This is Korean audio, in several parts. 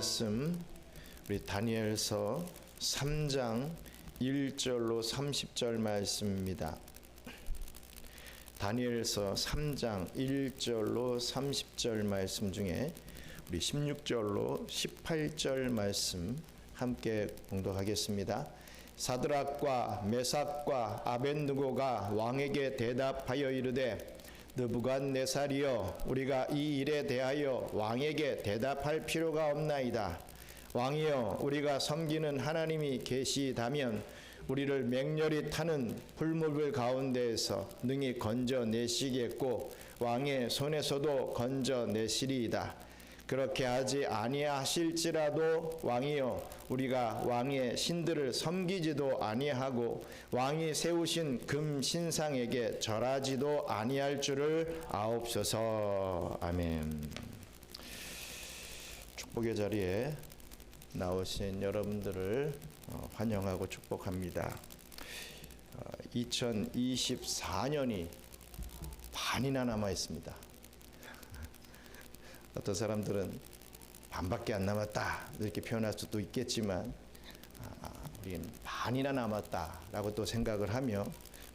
말씀 우리 다니엘서 3장 1절로 30절 말씀입니다. 다니엘서 3장 1절로 30절 말씀 중에 우리 16절로 18절 말씀 함께 봉독하겠습니다. 사드락과 메삭과 아벳느고가 왕에게 대답하여 이르되 느부갓네살이여, 우리가 이 일에 대하여 왕에게 대답할 필요가 없나이다. 왕이여, 우리가 섬기는 하나님이 계시다면 우리를 맹렬히 타는 풀무불 가운데에서 능히 건져내시겠고 왕의 손에서도 건져내시리이다. 그렇게 하지 아니하실지라도 왕이여, 우리가 왕의 신들을 섬기지도 아니하고 왕이 세우신 금 신상에게 절하지도 아니할 줄을 아옵소서. 아멘. 축복의 자리에 나오신 여러분들을 환영하고 축복합니다. 2024년이 반이나 남아 있습니다. 어떤 사람들은 반밖에 안 남았다 이렇게 표현할 수도 있겠지만 우리는 반이나 남았다라고 또 생각을 하며,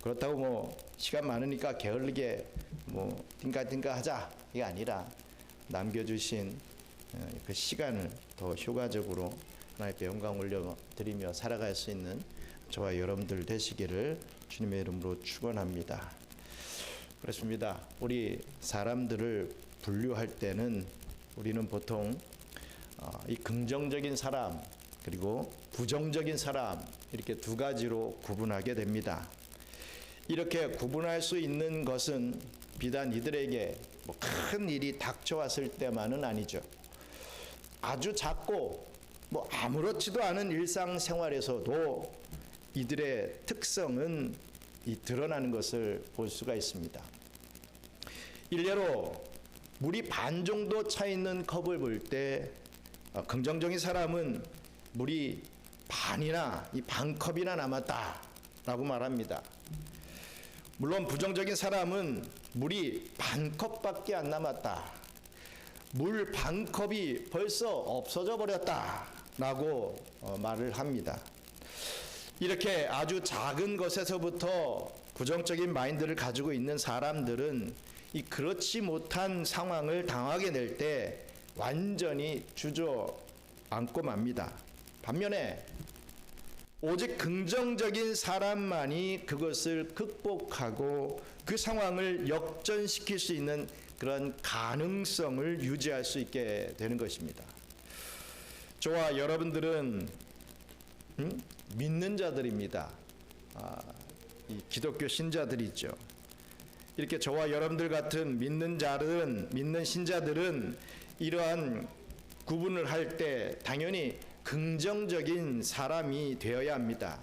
그렇다고 뭐 시간 많으니까 게을르게 뭐 띵까띵까 하자 이게 아니라 남겨주신 그 시간을 더 효과적으로 하나님께 영광 올려드리며 살아갈 수 있는 저와 여러분들 되시기를 주님의 이름으로 축원합니다. 그렇습니다. 우리 사람들을 분류할 때는 우리는 보통 이 긍정적인 사람 그리고 부정적인 사람 이렇게 두 가지로 구분하게 됩니다. 이렇게 구분할 수 있는 것은 비단 이들에게 뭐 큰 일이 닥쳐왔을 때만은 아니죠. 아주 작고 뭐 아무렇지도 않은 일상생활에서도 이들의 특성은 드러나는 것을 볼 수가 있습니다. 일례로 물이 반 정도 차 있는 컵을 볼 때 긍정적인 사람은 물이 반이나 이 반 컵이나 남았다라고 말합니다. 물론 부정적인 사람은 물이 반 컵밖에 안 남았다, 물 반 컵이 벌써 없어져 버렸다라고 말을 합니다. 이렇게 아주 작은 것에서부터 부정적인 마인드를 가지고 있는 사람들은 이 그렇지 못한 상황을 당하게 될 때 완전히 주저앉고 맙니다. 반면에 오직 긍정적인 사람만이 그것을 극복하고 그 상황을 역전시킬 수 있는 그런 가능성을 유지할 수 있게 되는 것입니다. 저와 여러분들은 믿는 자들입니다. 이 기독교 신자들이죠. 이렇게 저와 여러분들 같은 믿는 자들은, 믿는 신자들은 이러한 구분을 할 때 당연히 긍정적인 사람이 되어야 합니다.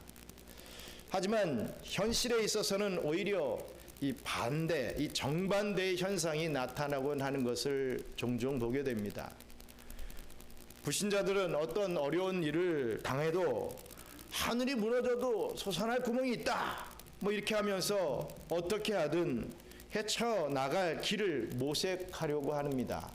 하지만 현실에 있어서는 오히려 이 반대, 이 정반대의 현상이 나타나곤 하는 것을 종종 보게 됩니다. 불신자들은 어떤 어려운 일을 당해도 하늘이 무너져도 솟아날 구멍이 있다 뭐 이렇게 하면서 어떻게 하든 헤쳐나갈 길을 모색하려고 합니다.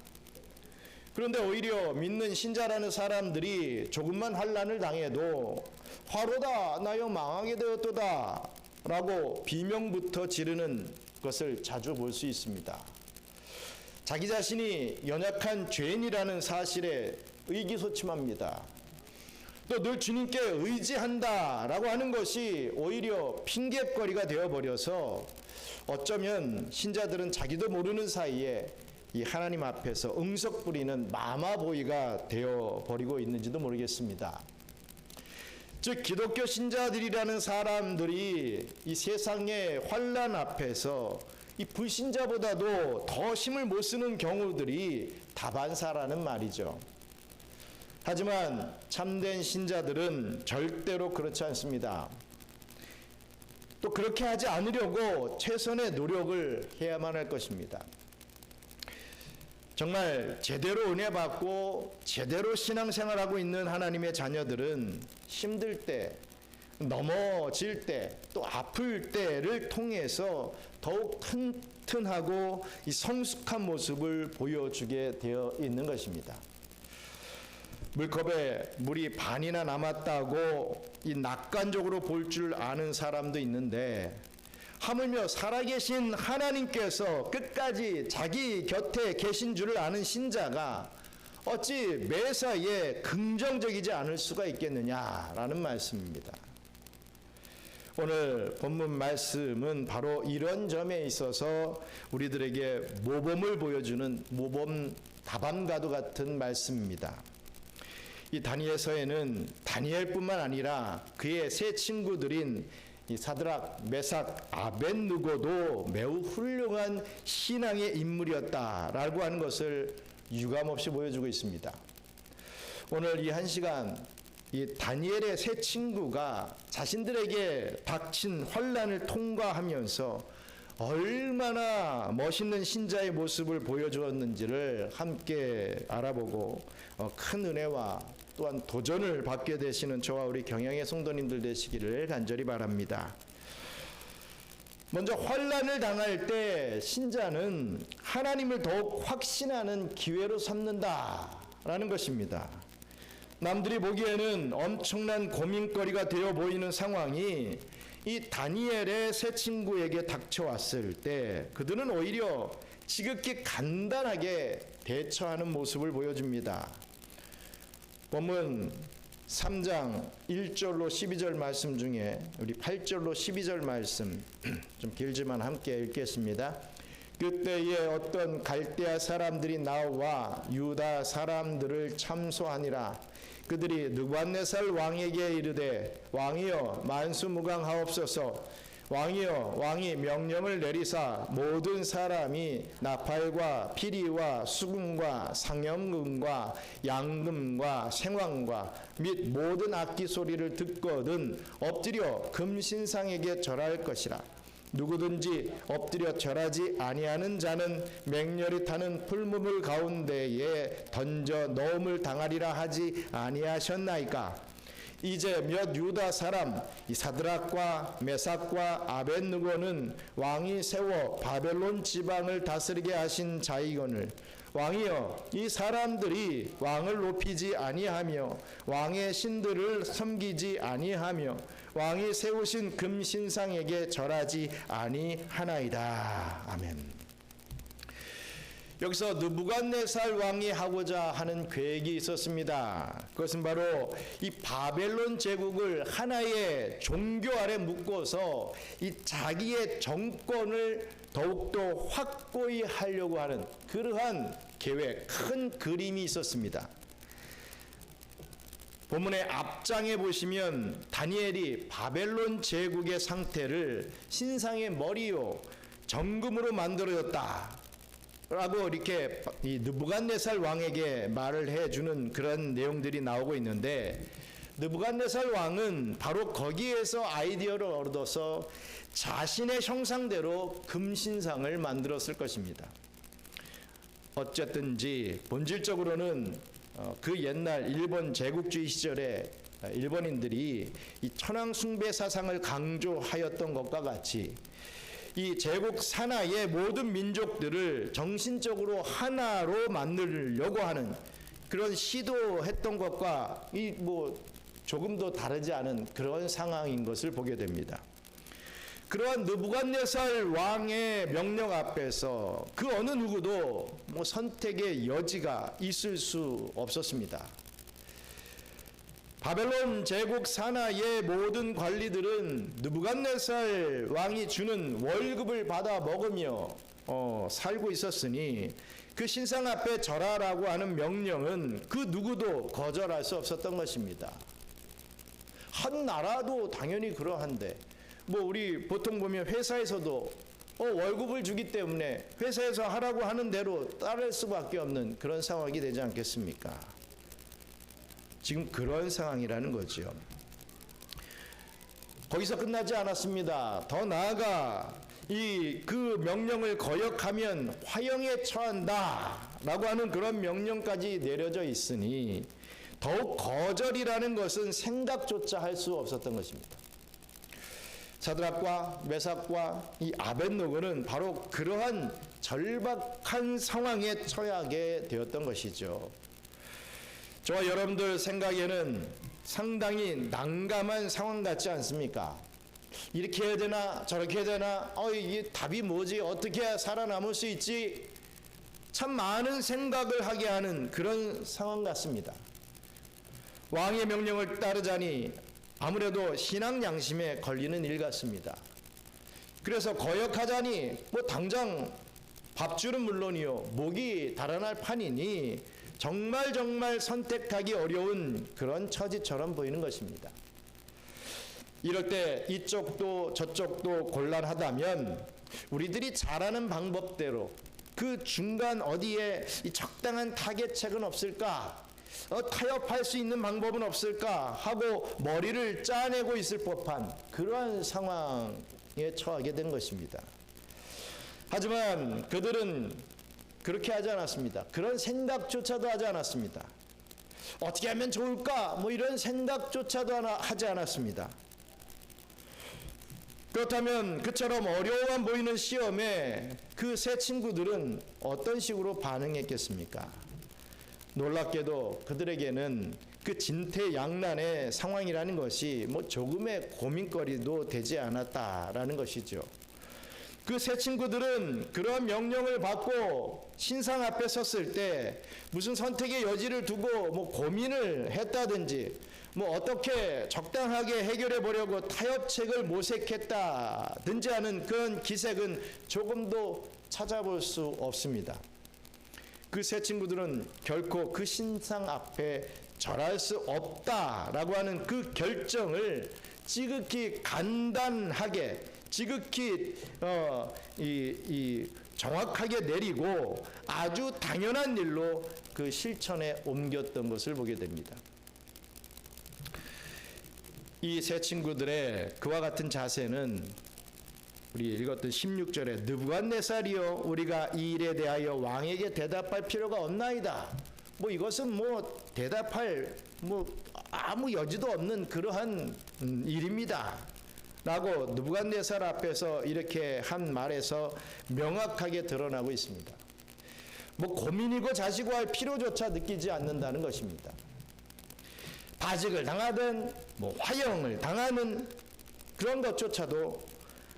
그런데 오히려 믿는 신자라는 사람들이 조금만 환난을 당해도 화로다 나여 망하게 되었도다 라고 비명부터 지르는 것을 자주 볼 수 있습니다. 자기 자신이 연약한 죄인이라는 사실에 의기소침합니다. 또 늘 주님께 의지한다 라고 하는 것이 오히려 핑계거리가 되어버려서 어쩌면 신자들은 자기도 모르는 사이에 이 하나님 앞에서 응석 부리는 마마보이가 되어버리고 있는지도 모르겠습니다. 즉 기독교 신자들이라는 사람들이 이 세상의 환난 앞에서 이 불신자보다도 더 힘을 못 쓰는 경우들이 다반사라는 말이죠. 하지만 참된 신자들은 절대로 그렇지 않습니다. 또 그렇게 하지 않으려고 최선의 노력을 해야만 할 것입니다. 정말 제대로 은혜 받고 제대로 신앙생활하고 있는 하나님의 자녀들은 힘들 때, 넘어질 때, 또 아플 때를 통해서 더욱 튼튼하고 이 성숙한 모습을 보여주게 되어 있는 것입니다. 물컵에 물이 반이나 남았다고 이 낙관적으로 볼 줄 아는 사람도 있는데, 하물며 살아계신 하나님께서 끝까지 자기 곁에 계신 줄을 아는 신자가 어찌 매사에 긍정적이지 않을 수가 있겠느냐라는 말씀입니다. 오늘 본문 말씀은 바로 이런 점에 있어서 우리들에게 모범을 보여주는 모범 다반과도 같은 말씀입니다. 이 다니엘서에는 다니엘뿐만 아니라 그의 세 친구들인 이 사드락, 메삭, 아벳느고도 매우 훌륭한 신앙의 인물이었다라고 하는 것을 유감없이 보여주고 있습니다. 오늘 이 한 시간 이 다니엘의 세 친구가 자신들에게 닥친 환난을 통과하면서 얼마나 멋있는 신자의 모습을 보여주었는지를 함께 알아보고 큰 은혜와 또한 도전을 받게 되시는 저와 우리 경영의 성도님들 되시기를 간절히 바랍니다. 먼저 환난을 당할 때 신자는 하나님을 더욱 확신하는 기회로 삼는다라는 것입니다. 남들이 보기에는 엄청난 고민거리가 되어 보이는 상황이 이 다니엘의 세 친구에게 닥쳐왔을 때 그들은 오히려 지극히 간단하게 대처하는 모습을 보여줍니다. 본문 3장 1절로 12절 말씀 중에 우리 8절로 12절 말씀 좀 길지만 함께 읽겠습니다. 그때에 어떤 갈대아 사람들이 나와 유다 사람들을 참소하니라. 그들이 느부갓네살 왕에게 이르되 왕이여 만수무강하옵소서. 왕이여 왕이 명령을 내리사 모든 사람이 나팔과 피리와 수금과 상염금과 양금과 생황과 및 모든 악기 소리를 듣거든 엎드려 금신상에게 절할 것이라. 누구든지 엎드려 절하지 아니하는 자는 맹렬히 타는 풀무불 가운데에 던져 넣음을 당하리라 하지 아니하셨나이까. 이제 몇 유다 사람 이 사드락과 메삭과 아벳느고는 왕이 세워 바벨론 지방을 다스리게 하신 자이거늘 왕이여 이 사람들이 왕을 높이지 아니하며 왕의 신들을 섬기지 아니하며 왕이 세우신 금신상에게 절하지 아니하나이다. 아멘. 여기서 느부갓네살 왕이 하고자 하는 계획이 있었습니다. 그것은 바로 이 바벨론 제국을 하나의 종교 아래 묶어서 이 자기의 정권을 더욱더 확고히 하려고 하는 그러한 계획, 큰 그림이 있었습니다. 본문의 앞장에 보시면 다니엘이 바벨론 제국의 상태를 신상의 머리요 정금으로 만들어졌다 라고 이렇게 이 느부갓네살 왕에게 말을 해주는 그런 내용들이 나오고 있는데, 느부갓네살 왕은 바로 거기에서 아이디어를 얻어서 자신의 형상대로 금신상을 만들었을 것입니다. 어쨌든지 본질적으로는 그 옛날 일본 제국주의 시절에 일본인들이 이 천황 숭배 사상을 강조하였던 것과 같이 이 제국 산하의 모든 민족들을 정신적으로 하나로 만들려고 하는 그런 시도했던 것과 이 조금도 다르지 않은 그런 상황인 것을 보게 됩니다. 그러한 느부갓네살 왕의 명령 앞에서 그 어느 누구도 선택의 여지가 있을 수 없었습니다. 바벨론 제국 산하의 모든 관리들은 느부갓네살 왕이 주는 월급을 받아 먹으며 살고 있었으니 그 신상 앞에 절하라고 하는 명령은 그 누구도 거절할 수 없었던 것입니다. 한 나라도 당연히 그러한데 우리 보통 보면 회사에서도 월급을 주기 때문에 회사에서 하라고 하는 대로 따를 수밖에 없는 그런 상황이 되지 않겠습니까? 지금 그런 상황이라는 거죠. 거기서 끝나지 않았습니다. 더 나아가 그 명령을 거역하면 화형에 처한다라고 하는 그런 명령까지 내려져 있으니 더욱 거절이라는 것은 생각조차 할 수 없었던 것입니다. 사드락과 메삭과 이 아벳느고는 바로 그러한 절박한 상황에 처하게 되었던 것이죠. 저와 여러분들 생각에는 상당히 난감한 상황 같지 않습니까? 이렇게 해야 되나 저렇게 해야 되나, 이게 답이 뭐지, 어떻게 해야 살아남을 수 있지, 참 많은 생각을 하게 하는 그런 상황 같습니다. 왕의 명령을 따르자니 아무래도 신앙 양심에 걸리는 일 같습니다. 그래서 거역하자니 뭐 당장 밥줄은 물론이요, 목이 달아날 판이니 정말 선택하기 어려운 그런 처지처럼 보이는 것입니다. 이럴 때 이쪽도 저쪽도 곤란하다면 우리들이 잘 아는 방법대로 그 중간 어디에 이 적당한 타겟책은 없을까, 타협할 수 있는 방법은 없을까 하고 머리를 짜내고 있을 법한 그러한 상황에 처하게 된 것입니다. 하지만 그들은 그렇게 하지 않았습니다. 그런 생각조차도 하지 않았습니다. 어떻게 하면 좋을까, 뭐 이런 생각조차도 하지 않았습니다. 그렇다면 그처럼 어려워 보이는 시험에 그 세 친구들은 어떤 식으로 반응했겠습니까? 놀랍게도 그들에게는 그 진퇴양난의 상황이라는 것이 뭐 조금의 고민거리도 되지 않았다라는 것이죠. 그 세 친구들은 그런 명령을 받고 신상 앞에 섰을 때 무슨 선택의 여지를 두고 뭐 고민을 했다든지, 뭐 어떻게 적당하게 해결해 보려고 타협책을 모색했다든지 하는 그런 기색은 조금도 찾아볼 수 없습니다. 그 세 친구들은 결코 그 신상 앞에 절할 수 없다라고 하는 그 결정을 지극히 간단하게, 지극히 정확하게 내리고 아주 당연한 일로 그 실천에 옮겼던 것을 보게 됩니다. 이 세 친구들의 그와 같은 자세는 우리 읽었던 16절에 느부갓네살이여 우리가 이 일에 대하여 왕에게 대답할 필요가 없나이다. 뭐 이것은 뭐 대답할 뭐 아무 여지도 없는 그러한 일입니다. 라고 느부갓네살 앞에서 이렇게 한 말에서 명확하게 드러나고 있습니다. 뭐 고민이고 자시고 할 필요조차 느끼지 않는다는 것입니다. 바직을 당하든 뭐 화형을 당하는 그런 것조차도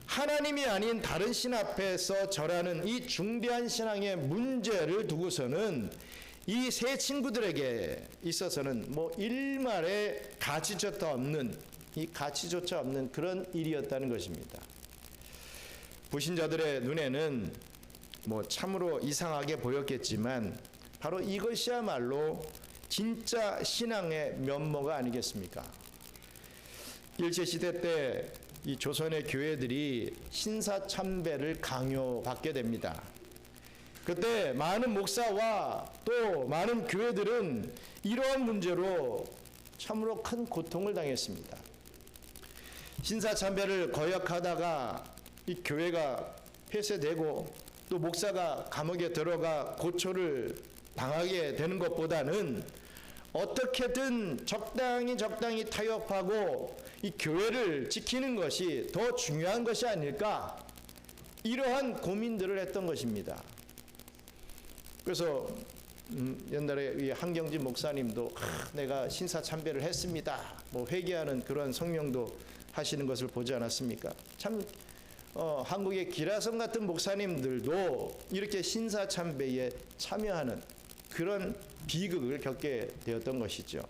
하나님이 아닌 다른 신 앞에서 절하는 이 중대한 신앙의 문제를 두고서는 이 세 친구들에게 있어서는 뭐 일말의 가치조차 없는, 이 가치조차 없는 그런 일이었다는 것입니다. 불신자들의 눈에는 뭐 참으로 이상하게 보였겠지만 바로 이것이야말로 진짜 신앙의 면모가 아니겠습니까? 일제시대 때 이 조선의 교회들이 신사참배를 강요받게 됩니다. 그때 많은 목사와 또 많은 교회들은 이러한 문제로 참으로 큰 고통을 당했습니다. 신사참배를 거역하다가 이 교회가 폐쇄되고 또 목사가 감옥에 들어가 고초를 당하게 되는 것보다는 어떻게든 적당히 타협하고 이 교회를 지키는 것이 더 중요한 것이 아닐까, 이러한 고민들을 했던 것입니다. 그래서 옛날에 이 한경진 목사님도 내가 신사참배를 했습니다, 뭐 회개하는 그런 성명도 하시는 것을 보지 않았습니까? 참 한국의 기라성 같은 목사님들도 이렇게 신사참배에 참여하는 그런 비극을 겪게 되었던 것이죠.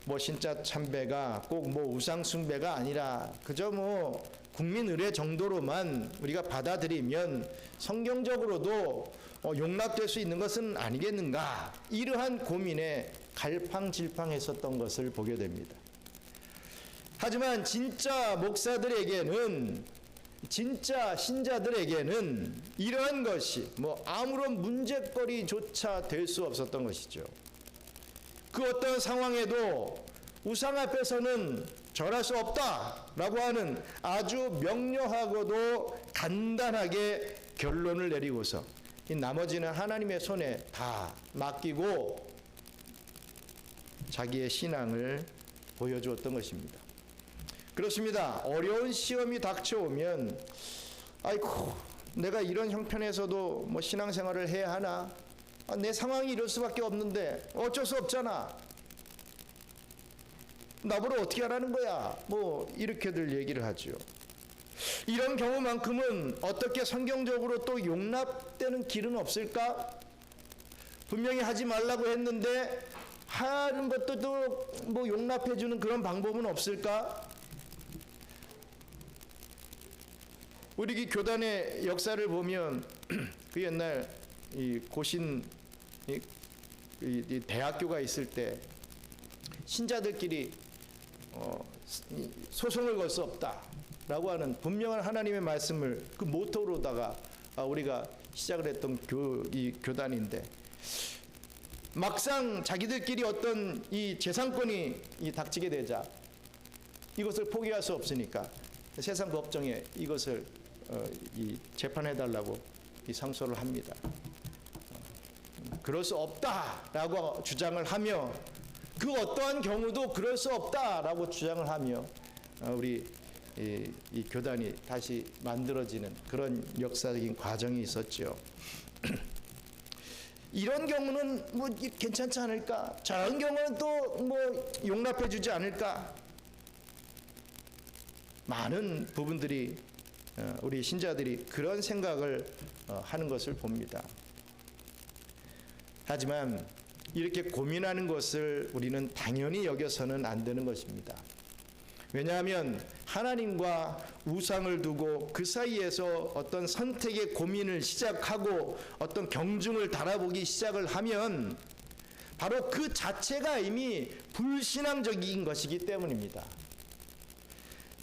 뭐 신사참배가 꼭 뭐 우상숭배가 아니라 그저 뭐 국민 의례 정도로만 우리가 받아들이면 성경적으로도 용납될 수 있는 것은 아니겠는가, 이러한 고민에 갈팡질팡했었던 것을 보게 됩니다. 하지만 진짜 목사들에게는, 진짜 신자들에게는 이러한 것이 뭐 아무런 문제거리조차 될 수 없었던 것이죠. 그 어떤 상황에도 우상 앞에서는 절할 수 없다라고 하는 아주 명료하고도 간단하게 결론을 내리고서 이 나머지는 하나님의 손에 다 맡기고 자기의 신앙을 보여주었던 것입니다. 그렇습니다. 어려운 시험이 닥쳐오면 아이고 내가 이런 형편에서도 뭐 신앙생활을 해야 하나, 내 상황이 이럴 수밖에 없는데 어쩔 수 없잖아. 나보러 어떻게 하라는 거야. 뭐 이렇게들 얘기를 하죠. 이런 경우만큼은 어떻게 성경적으로 또 용납되는 길은 없을까? 분명히 하지 말라고 했는데 하는 것도 또 뭐 용납해주는 그런 방법은 없을까? 우리 교단의 역사를 보면 그 옛날 이 고신 이 대학교가 있을 때 신자들끼리 소송을 걸 수 없다라고 하는 분명한 하나님의 말씀을 그 모토로다가 우리가 시작을 했던 이 교단인데, 막상 자기들끼리 어떤 이 재산권이 닥치게 되자 이것을 포기할 수 없으니까 세상 법정에 이것을 재판해달라고 상소를 합니다. 그럴 수 없다라고 주장을 하며, 그 어떠한 경우도 그럴 수 없다라고 주장을 하며 우리 이 교단이 다시 만들어지는 그런 역사적인 과정이 있었죠. 이런 경우는 뭐 괜찮지 않을까? 저런 경우는 또 뭐 용납해주지 않을까? 많은 부분들이 우리 신자들이 그런 생각을 하는 것을 봅니다. 하지만 이렇게 고민하는 것을 우리는 당연히 여겨서는 안 되는 것입니다. 왜냐하면 하나님과 우상을 두고 그 사이에서 어떤 선택의 고민을 시작하고 어떤 경중을 달아보기 시작을 하면 바로 그 자체가 이미 불신앙적인 것이기 때문입니다.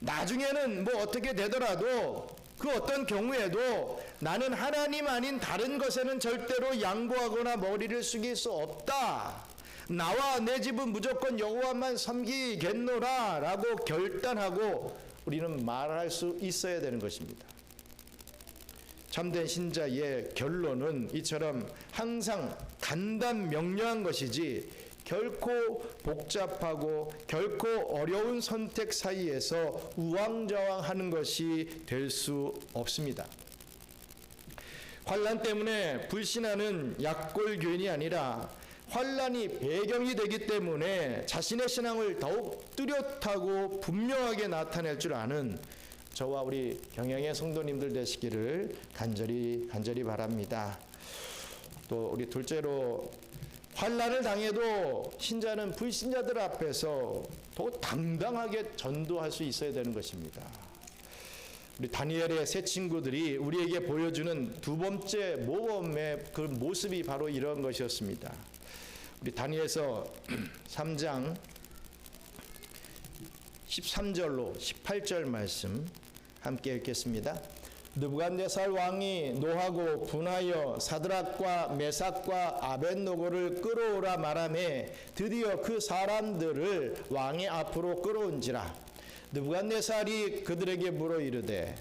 나중에는 뭐 어떻게 되더라도 그 어떤 경우에도 나는 하나님 아닌 다른 것에는 절대로 양보하거나 머리를 숙일 수 없다. 나와 내 집은 무조건 여호와만 섬기겠노라 라고 결단하고 우리는 말할 수 있어야 되는 것입니다. 참된 신자의 결론은 이처럼 항상 간단 명료한 것이지 결코 복잡하고 결코 어려운 선택 사이에서 우왕좌왕하는 것이 될 수 없습니다. 환난 때문에 불신하는 약골교인이 아니라 환난이 배경이 되기 때문에 자신의 신앙을 더욱 뚜렷하고 분명하게 나타낼 줄 아는 저와 우리 경영의 성도님들 되시기를 간절히 바랍니다. 또 우리 둘째로, 환난을 당해도 신자는 불신자들 앞에서 더 당당하게 전도할 수 있어야 되는 것입니다. 우리 다니엘의 세 친구들이 우리에게 보여주는 두 번째 모범의 그 모습이 바로 이런 것이었습니다. 우리 다니엘서 3장 13절로 18절 말씀 함께 읽겠습니다. 느부갓네살 왕이 노하고 분하여 사드락과 메삭과 아벳노고를 끌어오라 말하매 드디어 그 사람들을 왕의 앞으로 끌어온지라. 느부갓네살이 그들에게 물어 이르되,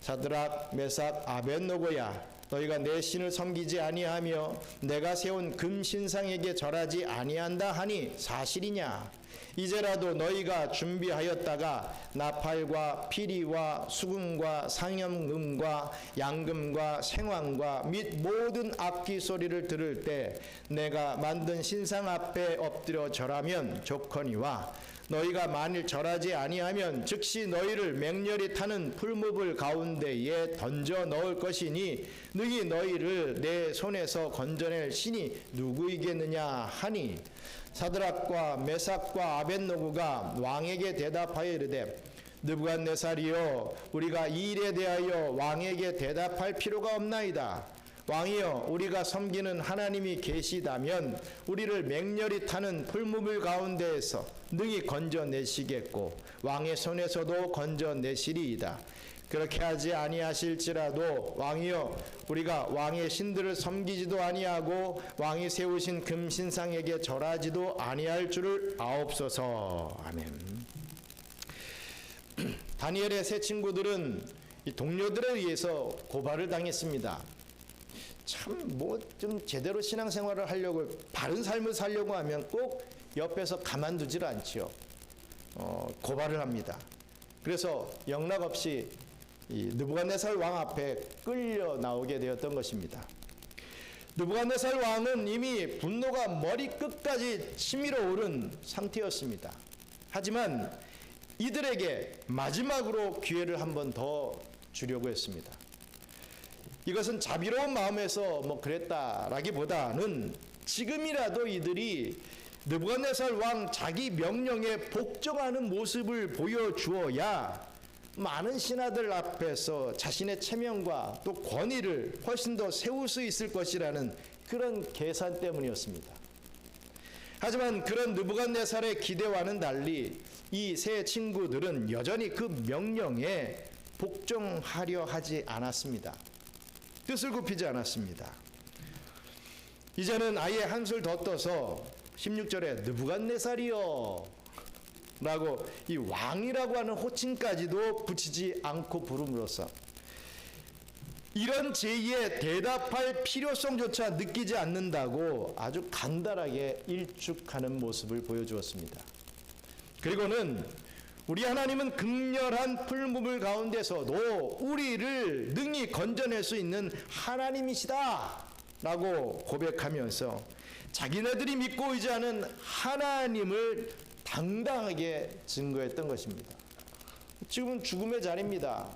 사드락 메삭 아벳노고야, 너희가 내 신을 섬기지 아니하며 내가 세운 금신상에게 절하지 아니한다 하니 사실이냐? 이제라도 너희가 준비하였다가 나팔과 피리와 수금과 상염금과 양금과 생황과 및 모든 악기 소리를 들을 때 내가 만든 신상 앞에 엎드려 절하면 좋거니와, 너희가 만일 절하지 아니하면 즉시 너희를 맹렬히 타는 풀무불 가운데에 던져 넣을 것이니 능히 너희를 내 손에서 건져낼 신이 누구이겠느냐 하니, 사드락과 메삭과 아벳노고가 왕에게 대답하여 이르되, 느부갓네살이여, 우리가 이 일에 대하여 왕에게 대답할 필요가 없나이다. 왕이여, 우리가 섬기는 하나님이 계시다면 우리를 맹렬히 타는 풀무불 가운데에서 능히 건져내시겠고 왕의 손에서도 건져내시리이다. 그렇게 하지 아니하실지라도 왕이여, 우리가 왕의 신들을 섬기지도 아니하고 왕이 세우신 금신상에게 절하지도 아니할 줄을 아옵소서. 아멘. 다니엘의 세 친구들은 이 동료들에 의해서 고발을 당했습니다. 참 뭐 좀 제대로 신앙생활을 하려고, 바른 삶을 살려고 하면 꼭 옆에서 가만두질 않지요. 고발을 합니다. 그래서 영락없이 이 느부갓네살 왕 앞에 끌려 나오게 되었던 것입니다. 느부갓네살 왕은 이미 분노가 머리끝까지 치밀어 오른 상태였습니다. 하지만 이들에게 마지막으로 기회를 한 번 더 주려고 했습니다. 이것은 자비로운 마음에서 그랬다라기보다는 지금이라도 이들이 느부갓네살 왕 자기 명령에 복종하는 모습을 보여주어야 많은 신하들 앞에서 자신의 체면과 또 권위를 훨씬 더 세울 수 있을 것이라는 그런 계산 때문이었습니다. 하지만 그런 느부갓네살의 기대와는 달리 이 세 친구들은 여전히 그 명령에 복종하려 하지 않았습니다. 뜻을 굽히지 않았습니다. 이제는 아예 한술 더 떠서 16절에 느부갓네살이여 라고 이 왕이라고 하는 호칭까지도 붙이지 않고 부름으로써 이런 제의에 대답할 필요성조차 느끼지 않는다고 아주 간단하게 일축하는 모습을 보여주었습니다. 그리고는 우리 하나님은 극렬한 풀무불 가운데서도 우리를 능히 건져낼 수 있는 하나님이시다 라고 고백하면서 자기네들이 믿고 의지하는 하나님을 당당하게 증거했던 것입니다. 지금은 죽음의 자리입니다.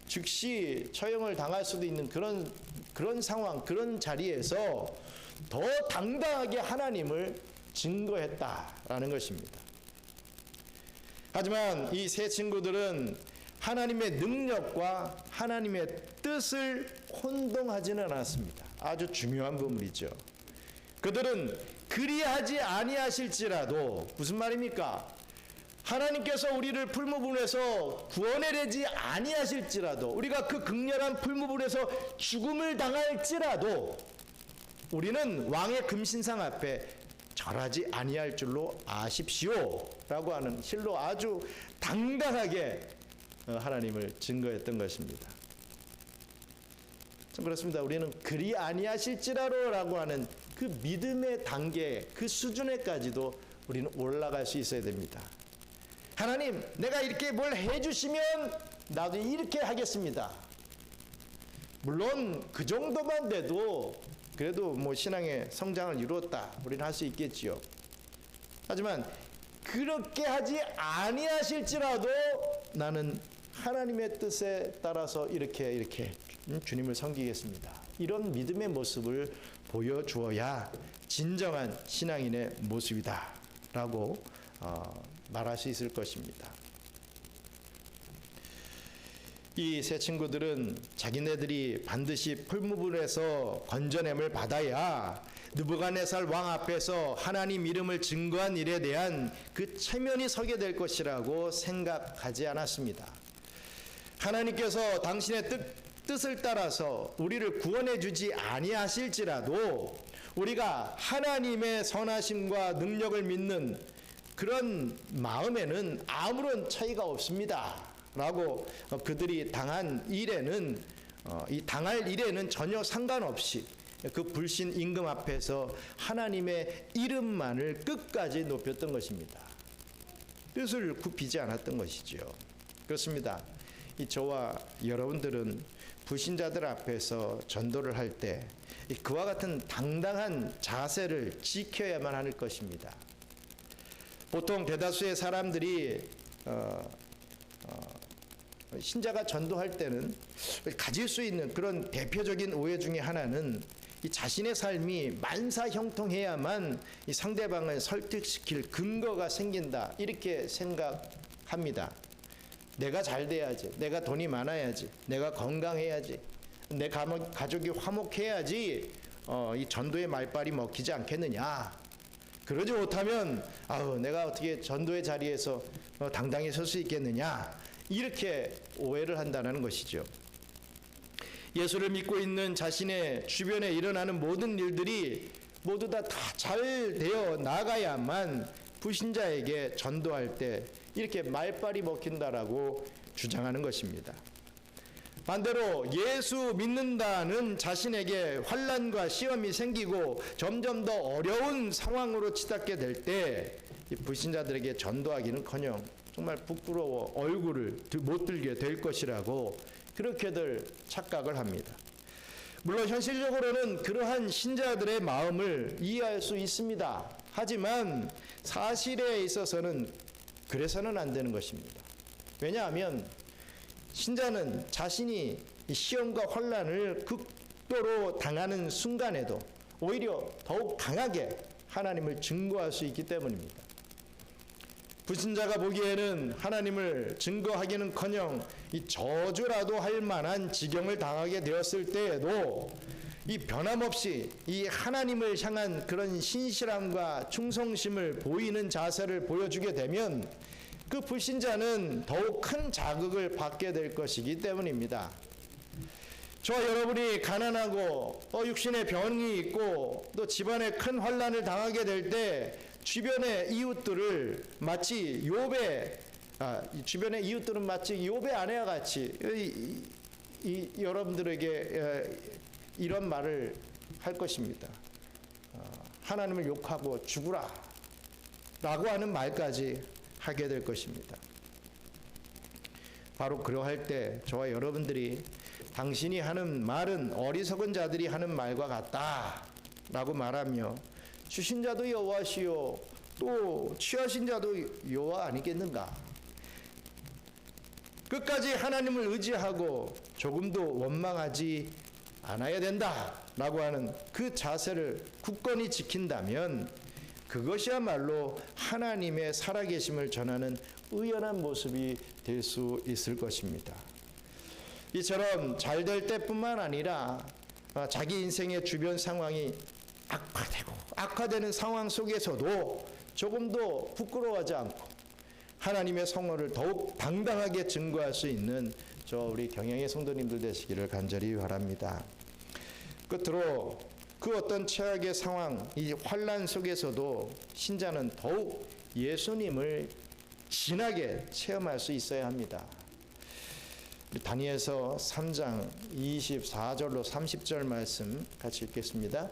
즉시 처형을 당할 수도 있는 그런 상황, 그런 자리에서 더 당당하게 하나님을 증거했다라는 것입니다. 하지만 이 세 친구들은 하나님의 능력과 하나님의 뜻을 혼동하지는 않았습니다. 아주 중요한 부분이죠. 그들은 그리하지 아니하실지라도 무슨 말입니까? 하나님께서 우리를 풀무불에서 구원해내지 아니하실지라도 우리가 그 극렬한 풀무불에서 죽음을 당할지라도 우리는 왕의 금신상 앞에 절하지 아니할 줄로 아십시오 라고 하는 실로 아주 당당하게 하나님을 증거했던 것입니다. 참 그렇습니다. 우리는 그리 아니하실지라도 라고 하는 그 믿음의 단계, 그 수준에까지도 우리는 올라갈 수 있어야 됩니다. 하나님, 내가 이렇게 뭘 해주시면 나도 이렇게 하겠습니다. 물론 그 정도만 돼도 그래도 신앙의 성장을 이루었다 우리는 할 수 있겠지요. 하지만 그렇게 하지 아니하실지라도 나는 하나님의 뜻에 따라서 이렇게 주님을 섬기겠습니다. 이런 믿음의 모습을 보여주어야 진정한 신앙인의 모습이다 라고 말할 수 있을 것입니다. 이 세 친구들은 자기네들이 반드시 풀무불에서 건져냄을 받아야 느부갓네살 왕 앞에서 하나님 이름을 증거한 일에 대한 그 체면이 서게 될 것이라고 생각하지 않았습니다. 하나님께서 당신의 뜻을 따라서 우리를 구원해 주지 아니하실지라도 우리가 하나님의 선하심과 능력을 믿는 그런 마음에는 아무런 차이가 없습니다 라고 그들이 당한 일에는 당할 일에는 전혀 상관없이 그 불신 임금 앞에서 하나님의 이름만을 끝까지 높였던 것입니다. 뜻을 굽히지 않았던 것이죠. 그렇습니다. 저와 여러분들은 불신자들 앞에서 전도를 할 때 그와 같은 당당한 자세를 지켜야만 할 것입니다. 보통 대다수의 사람들이 신자가 전도할 때는 가질 수 있는 그런 대표적인 오해 중에 하나는 이 자신의 삶이 만사형통해야만 이 상대방을 설득시킬 근거가 생긴다 이렇게 생각합니다. 내가 잘 돼야지, 내가 돈이 많아야지, 내가 건강해야지, 내 가족이 화목해야지 이 전도의 말빨이 먹히지 않겠느냐. 그러지 못하면 내가 어떻게 전도의 자리에서 당당히 설 수 있겠느냐 이렇게 오해를 한다는 것이죠. 예수를 믿고 있는 자신의 주변에 일어나는 모든 일들이 모두 다 잘 되어 나가야만 불신자에게 전도할 때 이렇게 말빨이 먹힌다라고 주장하는 것입니다. 반대로 예수 믿는다는 자신에게 환난과 시험이 생기고 점점 더 어려운 상황으로 치닫게 될 때 불신자들에게 전도하기는커녕 정말 부끄러워 얼굴을 못 들게 될 것이라고 그렇게들 착각을 합니다. 물론 현실적으로는 그러한 신자들의 마음을 이해할 수 있습니다. 하지만 사실에 있어서는 그래서는 안 되는 것입니다. 왜냐하면 신자는 자신이 시험과 환난을 극도로 당하는 순간에도 오히려 더욱 강하게 하나님을 증거할 수 있기 때문입니다. 불신자가 보기에는 하나님을 증거하기는커녕 이 저주라도 할 만한 지경을 당하게 되었을 때에도 이 변함없이 이 하나님을 향한 그런 신실함과 충성심을 보이는 자세를 보여주게 되면 그 불신자는 더욱 큰 자극을 받게 될 것이기 때문입니다. 저와 여러분이 가난하고 또 육신의 병이 있고 또 집안에 큰 환난을 당하게 될 때 주변의 이웃들을 마치 주변의 이웃들은 마치 욥의 아내와 같이 여러분들에게 이런 말을 할 것입니다. 하나님을 욕하고 죽으라 라고 하는 말까지 하게 될 것입니다. 바로 그러할 때 저와 여러분들이 당신이 하는 말은 어리석은 자들이 하는 말과 같다 라고 말하며 주신 자도 여호와시요 또 취하신 자도 여호와 아니겠는가. 끝까지 하나님을 의지하고 조금도 원망하지 않아야 된다 라고 하는 그 자세를 굳건히 지킨다면 그것이야말로 하나님의 살아계심을 전하는 의연한 모습이 될 수 있을 것입니다. 이처럼 잘 될 때뿐만 아니라 자기 인생의 주변 상황이 악화되는 상황 속에서도 조금도 부끄러워하지 않고 하나님의 성호를 더욱 당당하게 증거할 수 있는 우리 경영의 성도님들 되시기를 간절히 바랍니다. 끝으로 그 어떤 최악의 상황, 이 환난 속에서도 신자는 더욱 예수님을 진하게 체험할 수 있어야 합니다. 다니엘서 3장 24절로 30절 말씀 같이 읽겠습니다.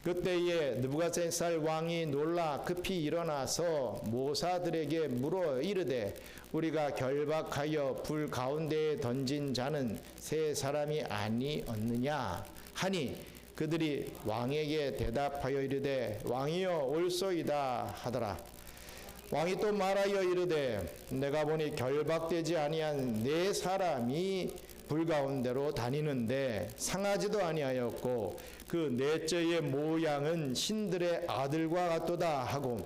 그때에 느부갓네살 왕이 놀라 급히 일어나서 모사들에게 물어 이르되 우리가 결박하여 불 가운데에 던진 자는 세 사람이 아니었느냐 하니 그들이 왕에게 대답하여 이르되 왕이여 옳소이다 하더라. 왕이 또 말하여 이르되 내가 보니 결박되지 아니한 네 사람이 불 가운데로 다니는데 상하지도 아니하였고 그 넷째의 모양은 신들의 아들과 같도다 하고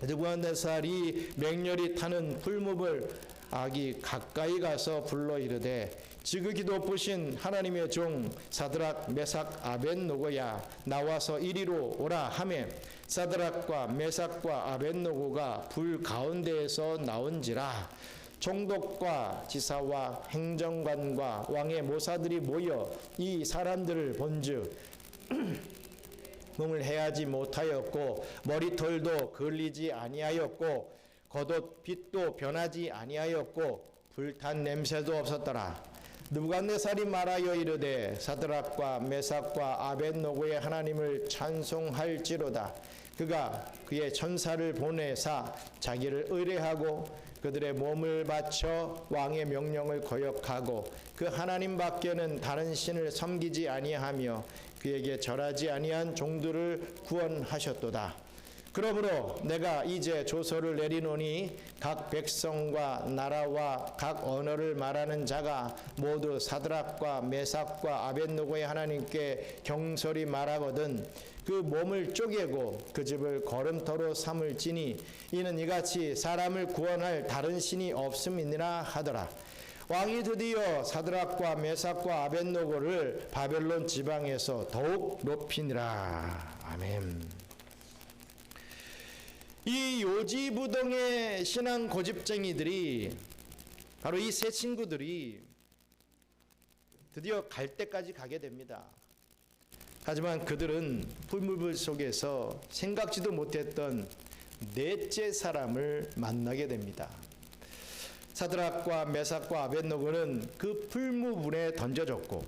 느부갓네살이 맹렬히 타는 풀무불 악이 가까이 가서 불러 이르되 지극히 높으신 하나님의 종 사드락 메삭 아벳노고야 나와서 이리로 오라 하매 사드락과 메삭과 아벳노고가 불 가운데에서 나온지라. 총독과 지사와 행정관과 왕의 모사들이 모여 이 사람들을 본즉 몸을 해하지 못하였고 머리털도 걸리지 아니하였고 겉옷 빛도 변하지 아니하였고 불탄 냄새도 없었더라. 느부갓네살이 말하여 이르되 사드락과 메삭과 아벳노고의 하나님을 찬송할지로다. 그가 그의 천사를 보내사 자기를 의뢰하고 그들의 몸을 바쳐 왕의 명령을 거역하고 그 하나님 밖에는 다른 신을 섬기지 아니하며 그에게 절하지 아니한 종들을 구원하셨도다. 그러므로 내가 이제 조서를 내리노니 각 백성과 나라와 각 언어를 말하는 자가 모두 사드락과 메삭과 아벳노고의 하나님께 경솔히 말하거든 그 몸을 쪼개고 그 집을 거름터로 삼을지니 이는 이같이 사람을 구원할 다른 신이 없음이니라 하더라. 왕이 드디어 사드락과 메삭과 아벳노고를 바벨론 지방에서 더욱 높이니라. 아멘. 이 요지부동의 신앙 고집쟁이들이 바로 이 세 친구들이 드디어 갈 때까지 가게 됩니다. 하지만 그들은 풀무불 속에서 생각지도 못했던 넷째 사람을 만나게 됩니다. 사드락과 메삭과 아벳노고는 그 풀무불에 던져졌고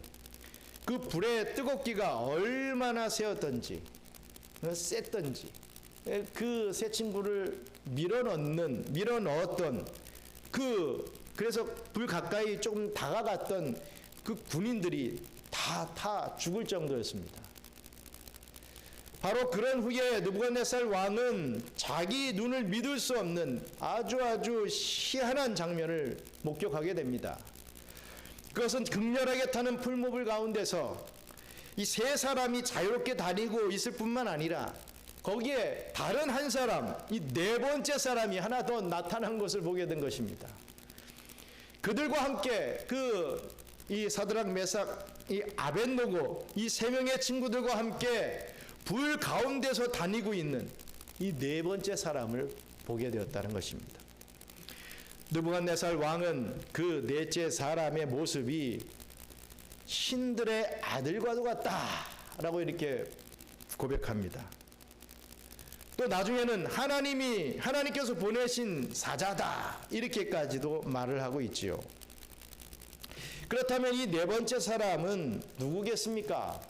그 불의 뜨겁기가 얼마나 세었던지 그 세 친구를 밀어넣었던 그래서 불 가까이 조금 다가갔던 그 군인들이 다 다 죽을 정도였습니다. 바로 그런 후에 느부갓네살 왕은 자기 눈을 믿을 수 없는 아주 희한한 장면을 목격하게 됩니다. 그것은 극렬하게 타는 풀무불 가운데서 이 세 사람이 자유롭게 다니고 있을 뿐만 아니라 거기에 다른 한 사람, 이 네 번째 사람이 하나 더 나타난 것을 보게 된 것입니다. 그들과 함께 이 사드락, 메삭, 이 아벳노고 이 세 명의 친구들과 함께 불 가운데서 다니고 있는 이 네 번째 사람을 보게 되었다는 것입니다. 느부갓네살 왕은 그 넷째 사람의 모습이 신들의 아들과도 같다라고 이렇게 고백합니다. 또 나중에는 하나님께서 보내신 사자다 이렇게까지도 말을 하고 있지요. 그렇다면 이 네 번째 사람은 누구겠습니까?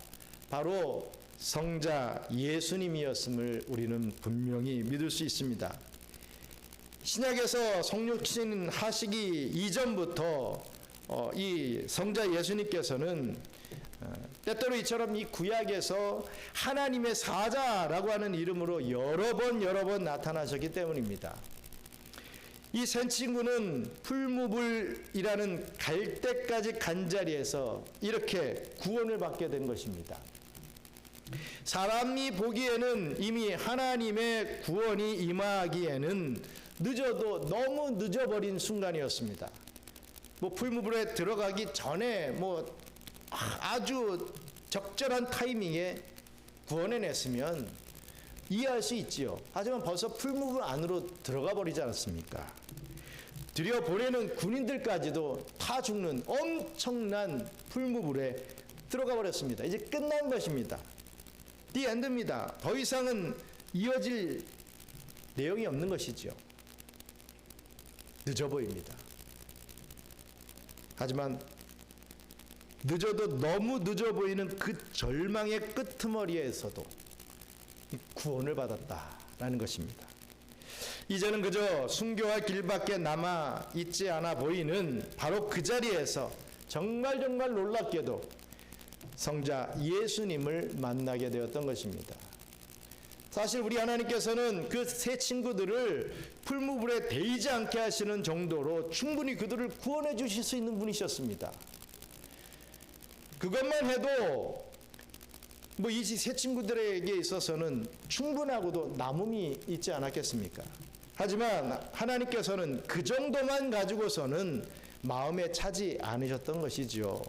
바로 성자 예수님이었음을 우리는 분명히 믿을 수 있습니다. 신약에서 성육신 하시기 이전부터 이 성자 예수님께서는 때때로 이처럼 이 구약에서 하나님의 사자라고 하는 이름으로 여러 번 나타나셨기 때문입니다. 이 세 친구는 풀무불이라는 갈대까지 간 자리에서 이렇게 구원을 받게 된 것입니다. 사람이 보기에는 이미 하나님의 구원이 임하기에는 늦어도 너무 늦어버린 순간이었습니다. 풀무불에 들어가기 전에 아주 적절한 타이밍에 구원해냈으면 이해할 수 있지요. 하지만 벌써 풀무불 안으로 들어가 버리지 않았습니까? 들여보내는 군인들까지도 타 죽는 엄청난 풀무불에 들어가 버렸습니다. 이제 끝난 것입니다. The end입니다. 더 이상은 이어질 내용이 없는 것이죠. 늦어 보입니다. 하지만 늦어도 너무 늦어 보이는 그 절망의 끄트머리에서도 구원을 받았다라는 것입니다. 이제는 그저 순교할 길밖에 남아 있지 않아 보이는 바로 그 자리에서 정말 놀랍게도 성자 예수님을 만나게 되었던 것입니다. 사실 우리 하나님께서는 그 세 친구들을 풀무불에 데이지 않게 하시는 정도로 충분히 그들을 구원해 주실 수 있는 분이셨습니다. 그것만 해도 이 세 친구들에게 있어서는 충분하고도 남음이 있지 않았겠습니까? 하지만 하나님께서는 그 정도만 가지고서는 마음에 차지 않으셨던 것이지요.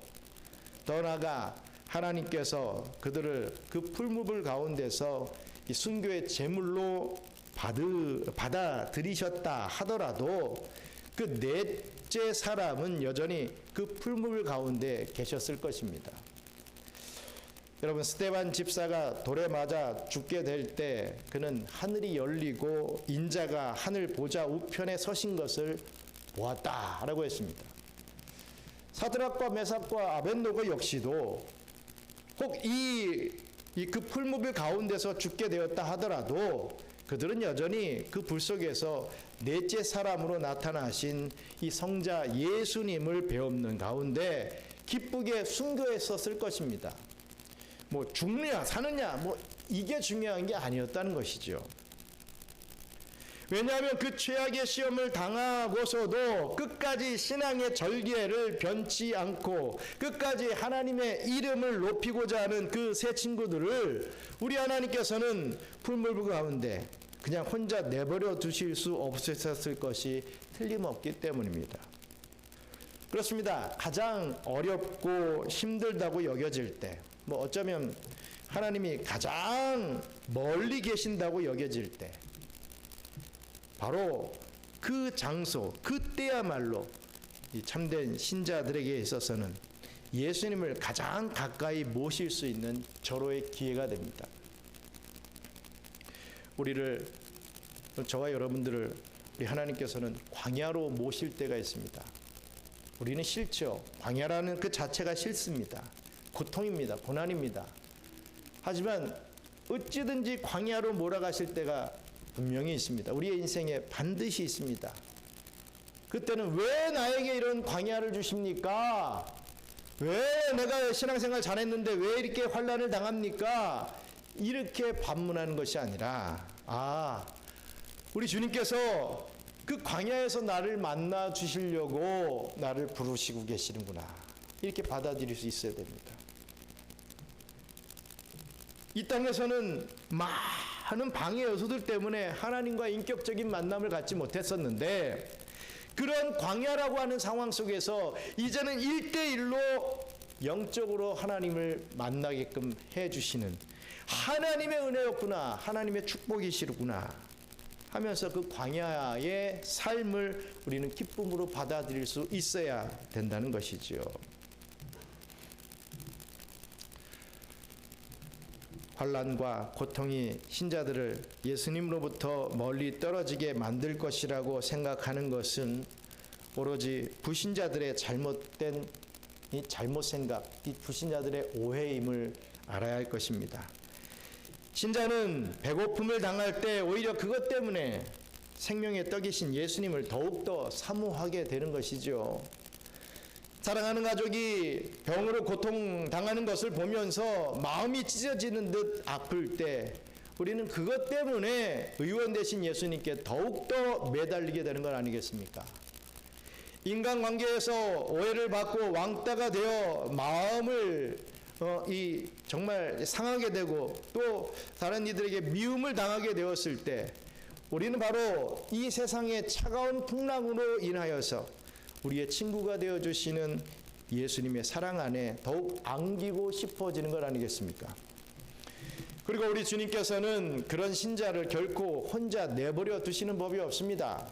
더 나아가 하나님께서 그들을 그 풀무불 가운데서 이 순교의 제물로 받아들이셨다 하더라도 그 넷째 사람은 여전히 그 풀무불 가운데 계셨을 것입니다. 여러분, 스데반 집사가 돌에 맞아 죽게 될 때 그는 하늘이 열리고 인자가 하늘 보좌 우편에 서신 것을 보았다라고 했습니다. 사드락과 메삭과 아벳노고 역시도 혹 그 풀무불 가운데서 죽게 되었다 하더라도 그들은 여전히 그 불 속에서 넷째 사람으로 나타나신 이 성자 예수님을 배움는 가운데 기쁘게 순교했었을 것입니다. 죽느냐 사느냐 이게 중요한 게 아니었다는 것이죠. 왜냐하면 그 최악의 시험을 당하고서도 끝까지 신앙의 절개를 변치 않고 끝까지 하나님의 이름을 높이고자 하는 그 세 친구들을 우리 하나님께서는 풀무불 가운데 그냥 혼자 내버려 두실 수 없으셨을 것이 틀림없기 때문입니다. 그렇습니다. 가장 어렵고 힘들다고 여겨질 때, 어쩌면 하나님이 가장 멀리 계신다고 여겨질 때, 바로 그 장소, 그때야말로 이 참된 신자들에게 있어서는 예수님을 가장 가까이 모실 수 있는 절호의 기회가 됩니다. 저와 여러분들을 우리 하나님께서는 광야로 모실 때가 있습니다. 우리는 싫죠. 광야라는 그 자체가 싫습니다. 고통입니다. 고난입니다. 하지만 어찌든지 광야로 몰아가실 때가 분명히 있습니다. 우리의 인생에 반드시 있습니다. 그때는 왜 나에게 이런 광야를 주십니까? 왜 내가 신앙생활 잘했는데 왜 이렇게 환난을 당합니까? 이렇게 반문하는 것이 아니라 우리 주님께서 그 광야에서 나를 만나 주시려고 나를 부르시고 계시는구나, 이렇게 받아들일 수 있어야 됩니다. 이 땅에서는 많은 방해 요소들 때문에 하나님과 인격적인 만남을 갖지 못했었는데, 그런 광야라고 하는 상황 속에서 이제는 1대1로 영적으로 하나님을 만나게끔 해주시는 하나님의 은혜였구나, 하나님의 축복이시구나 하면서 그 광야의 삶을 우리는 기쁨으로 받아들일 수 있어야 된다는 것이지요. 환난과 고통이 신자들을 예수님으로부터 멀리 떨어지게 만들 것이라고 생각하는 것은 오로지 불신자들의 잘못된 이 잘못 생각, 이 불신자들의 오해임을 알아야 할 것입니다. 신자는 배고픔을 당할 때 오히려 그것 때문에 생명의 떡이신 예수님을 더욱더 사모하게 되는 것이죠. 사랑하는 가족이 병으로 고통당하는 것을 보면서 마음이 찢어지는 듯 아플 때 우리는 그것 때문에 의원 되신 예수님께 더욱더 매달리게 되는 것 아니겠습니까? 인간관계에서 오해를 받고 왕따가 되어 마음을 정말 상하게 되고 또 다른 이들에게 미움을 당하게 되었을 때 우리는 바로 이 세상의 차가운 풍랑으로 인하여서 우리의 친구가 되어주시는 예수님의 사랑 안에 더욱 안기고 싶어지는 것 아니겠습니까? 그리고 우리 주님께서는 그런 신자를 결코 혼자 내버려 두시는 법이 없습니다.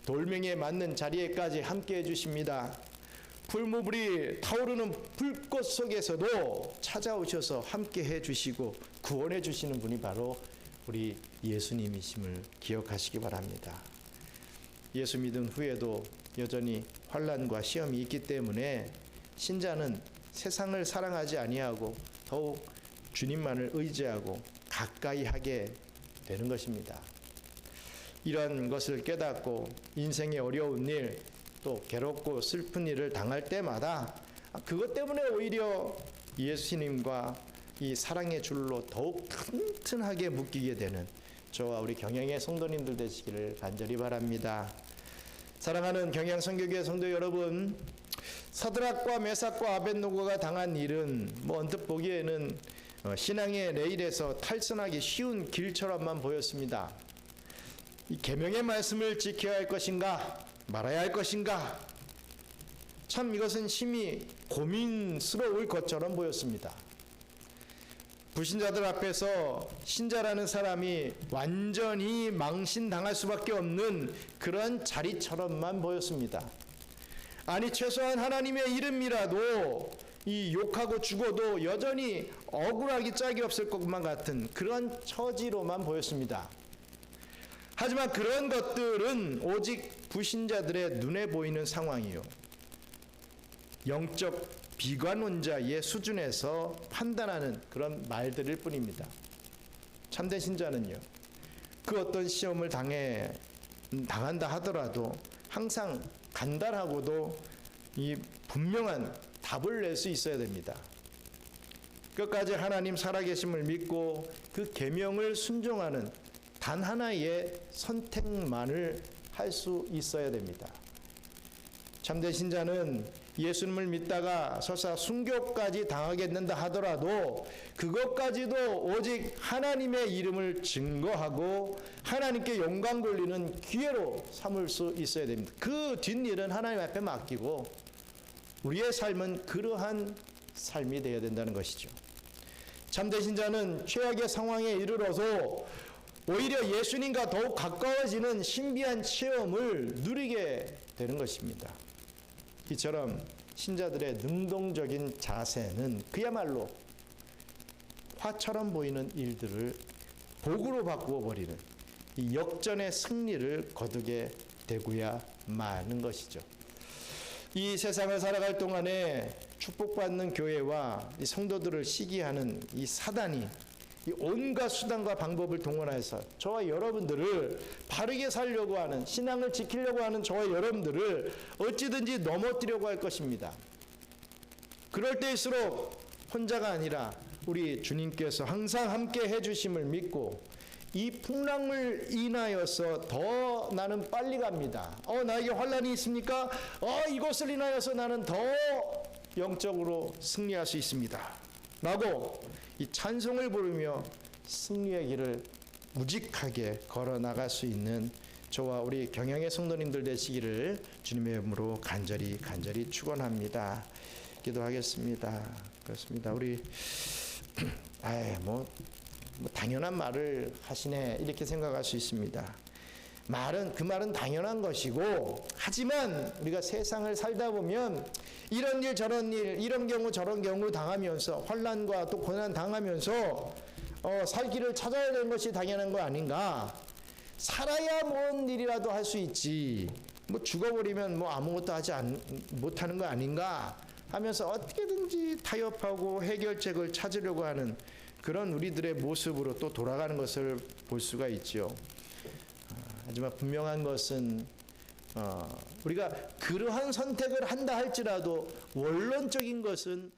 돌멩이에 맞는 자리에까지 함께 해주십니다. 풀무불이 타오르는 불꽃 속에서도 찾아오셔서 함께 해주시고 구원해 주시는 분이 바로 우리 예수님이심을 기억하시기 바랍니다. 예수 믿은 후에도 여전히 환난과 시험이 있기 때문에 신자는 세상을 사랑하지 아니하고 더욱 주님만을 의지하고 가까이 하게 되는 것입니다. 이런 것을 깨닫고 인생의 어려운 일, 또 괴롭고 슬픈 일을 당할 때마다 그것 때문에 오히려 예수님과 이 사랑의 줄로 더욱 튼튼하게 묶이게 되는 저와 우리 경영의 성도님들 되시기를 간절히 바랍니다. 사랑하는 경영 선교교회 성도 여러분, 서드락과 메삭과 아벳노고가 당한 일은 언뜻 보기에는 신앙의 레일에서 탈선하기 쉬운 길처럼만 보였습니다. 이 계명의 말씀을 지켜야 할 것인가 말아야 할 것인가, 참 이것은 심히 고민스러울 것처럼 보였습니다. 불신자들 앞에서 신자라는 사람이 완전히 망신당할 수밖에 없는 그런 자리처럼만 보였습니다. 아니 최소한 하나님의 이름이라도 이 욕하고 죽어도 여전히 억울하기 짝이 없을 것만 같은 그런 처지로만 보였습니다. 하지만 그런 것들은 오직 불신자들의 눈에 보이는 상황이요, 영적 비관론자의 수준에서 판단하는 그런 말들일 뿐입니다. 참된 신자는요, 그 어떤 시험을 당한다 하더라도 항상 간단하고도 이 분명한 답을 낼 수 있어야 됩니다. 끝까지 하나님 살아계심을 믿고 그 계명을 순종하는 단 하나의 선택만을 할 수 있어야 됩니다. 참된 신자는 예수님을 믿다가 설사 순교까지 당하겠는다 하더라도 그것까지도 오직 하나님의 이름을 증거하고 하나님께 영광 돌리는 기회로 삼을 수 있어야 됩니다. 그 뒷일은 하나님 앞에 맡기고 우리의 삶은 그러한 삶이 되어야 된다는 것이죠. 참된 신자는 최악의 상황에 이르러서 오히려 예수님과 더욱 가까워지는 신비한 체험을 누리게 되는 것입니다. 이처럼 신자들의 능동적인 자세는 그야말로 화처럼 보이는 일들을 복으로 바꾸어 버리는 이 역전의 승리를 거두게 되고야 마는 것이죠. 이 세상을 살아갈 동안에 축복받는 교회와 이 성도들을 시기하는 이 사단이 이 온갖 수단과 방법을 동원해서 저와 여러분들을 바르게 살려고 하는, 신앙을 지키려고 하는 저와 여러분들을 어찌든지 넘어뜨려고 할 것입니다. 그럴 때일수록 혼자가 아니라 우리 주님께서 항상 함께 해주심을 믿고 이 풍랑을 인하여서 더 나는 빨리 갑니다. 나에게 환난이 있습니까? 이것을 인하여서 나는 더 영적으로 승리할 수 있습니다. 라고 이 찬송을 부르며 승리의 길을 무직하게 걸어 나갈 수 있는 저와 우리 경영의 성도님들 되시기를 주님의 이름으로 간절히 축원합니다. 기도하겠습니다. 그렇습니다. 우리 뭐 당연한 말을 하시네 이렇게 생각할 수 있습니다. 그 말은 당연한 것이고, 하지만 우리가 세상을 살다 보면 이런 일 저런 일, 이런 경우 저런 경우 당하면서 환난과 또 고난 당하면서 살 길을 찾아야 되는 것이 당연한 거 아닌가? 살아야 뭔 일이라도 할 수 있지. 죽어버리면 아무것도 못하는 거 아닌가? 하면서 어떻게든지 타협하고 해결책을 찾으려고 하는 그런 우리들의 모습으로 또 돌아가는 것을 볼 수가 있죠. 하지만 분명한 것은 우리가 그러한 선택을 한다 할지라도 원론적인 것은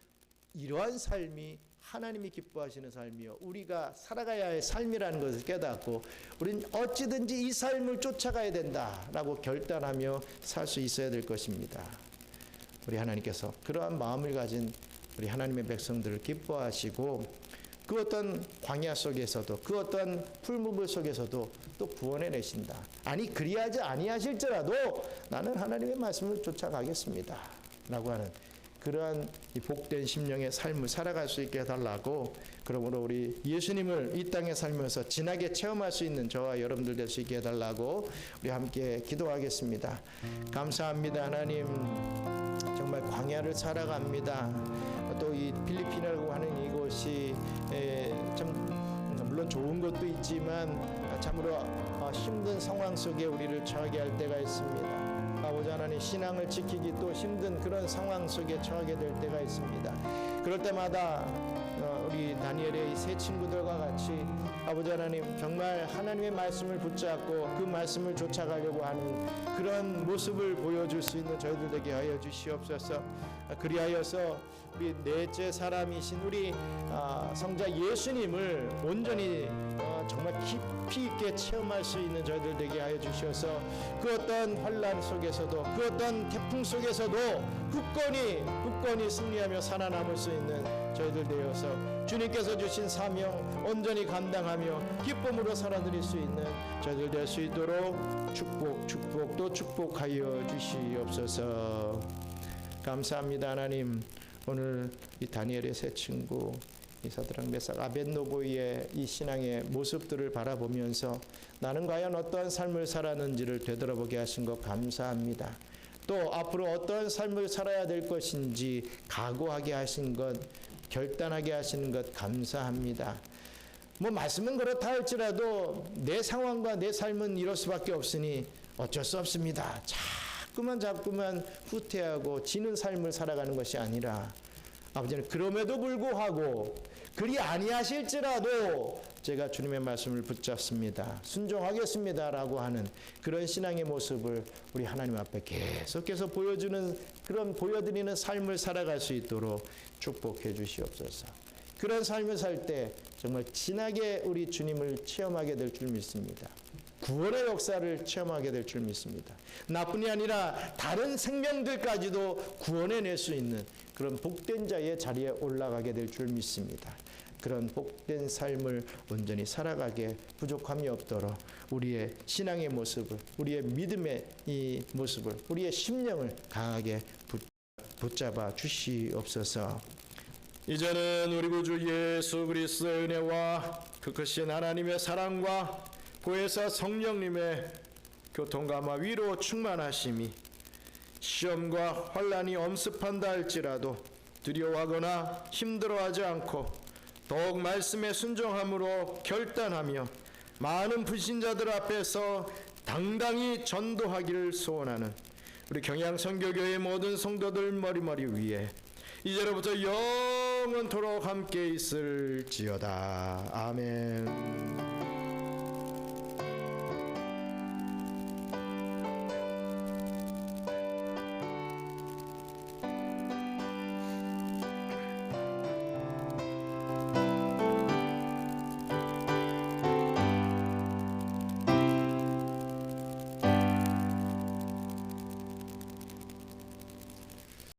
이러한 삶이 하나님이 기뻐하시는 삶이요, 우리가 살아가야 할 삶이라는 것을 깨닫고 우리는 어찌든지 이 삶을 쫓아가야 된다라고 결단하며 살 수 있어야 될 것입니다. 우리 하나님께서 그러한 마음을 가진 우리 하나님의 백성들을 기뻐하시고 그 어떤 광야 속에서도 그 어떤 풀무불 속에서도 또 구원해 내신다. 아니 그리하지 아니하실지라도 나는 하나님의 말씀을 쫓아가겠습니다 라고 하는 그러한 이 복된 심령의 삶을 살아갈 수 있게 해달라고, 그러므로 우리 예수님을 이 땅에 살면서 진하게 체험할 수 있는 저와 여러분들 될 수 있게 해달라고 우리 함께 기도하겠습니다. 감사합니다. 하나님, 정말 광야를 살아갑니다. 또 이 필리핀이라고 하는 이곳이 참 물론 좋은 것도 있지만 참으로 힘든 상황 속에 우리를 처하게 할 때가 있습니다. 아버지 하나님, 신앙을 지키기 또 힘든 그런 상황 속에 처하게 될 때가 있습니다. 그럴 때마다 우리 다니엘의 이 세 친구들과 같이 아버지 하나님, 정말 하나님의 말씀을 붙잡고 그 말씀을 쫓아가려고 하는 그런 모습을 보여줄 수 있는 저희들 되게 하여 주시옵소서. 그리하여서 우리 넷째 사람이신 우리 성자 예수님을 온전히 정말 깊이 있게 체험할 수 있는 저희들 되게 하여 주셔서 그 어떤 환난 속에서도 그 어떤 태풍 속에서도 굳건히 승리하며 살아남을 수 있는 저희들 되어서 주님께서 주신 사명 온전히 감당하며 기쁨으로 살아드릴 수 있는 저희들 될 수 있도록 축복도 축복하여 주시옵소서. 감사합니다. 하나님, 오늘 이 다니엘의 세 친구 이 사드락 메삭 아벳노고의 이 신앙의 모습들을 바라보면서 나는 과연 어떠한 삶을 살았는지를 되돌아보게 하신 것 감사합니다. 또 앞으로 어떠한 삶을 살아야 될 것인지 각오하게 하신 것, 결단하게 하시는 것 감사합니다. 말씀은 그렇다 할지라도 내 상황과 내 삶은 이럴 수밖에 없으니 어쩔 수 없습니다. 자꾸만 후퇴하고 지는 삶을 살아가는 것이 아니라 아버지는 그럼에도 불구하고 그리 아니하실지라도 제가 주님의 말씀을 붙잡습니다, 순종하겠습니다라고 하는 그런 신앙의 모습을 우리 하나님 앞에 계속해서 보여드리는 삶을 살아갈 수 있도록 축복해 주시옵소서. 그런 삶을 살 때 정말 진하게 우리 주님을 체험하게 될 줄 믿습니다. 구원의 역사를 체험하게 될 줄 믿습니다. 나뿐이 아니라 다른 생명들까지도 구원해낼 수 있는 그런 복된 자의 자리에 올라가게 될 줄 믿습니다. 그런 복된 삶을 온전히 살아가게 부족함이 없도록 우리의 신앙의 모습을, 우리의 믿음의 이 모습을, 우리의 심령을 강하게 붙잡아 주시옵소서. 이제는 우리 구주 예수 그리스도의 은혜와 그 크신 하나님의 사랑과 보혜사 성령님의 교통감화 위로 충만하심이 시험과 환난이 엄습한다 할지라도 두려워하거나 힘들어하지 않고 더욱 말씀에 순종함으로 결단하며 많은 불신자들 앞에서 당당히 전도하기를 소원하는 우리 경양선교교회 모든 성도들 머리머리 위에 이제로부터 영원토록 함께 있을지어다. 아멘.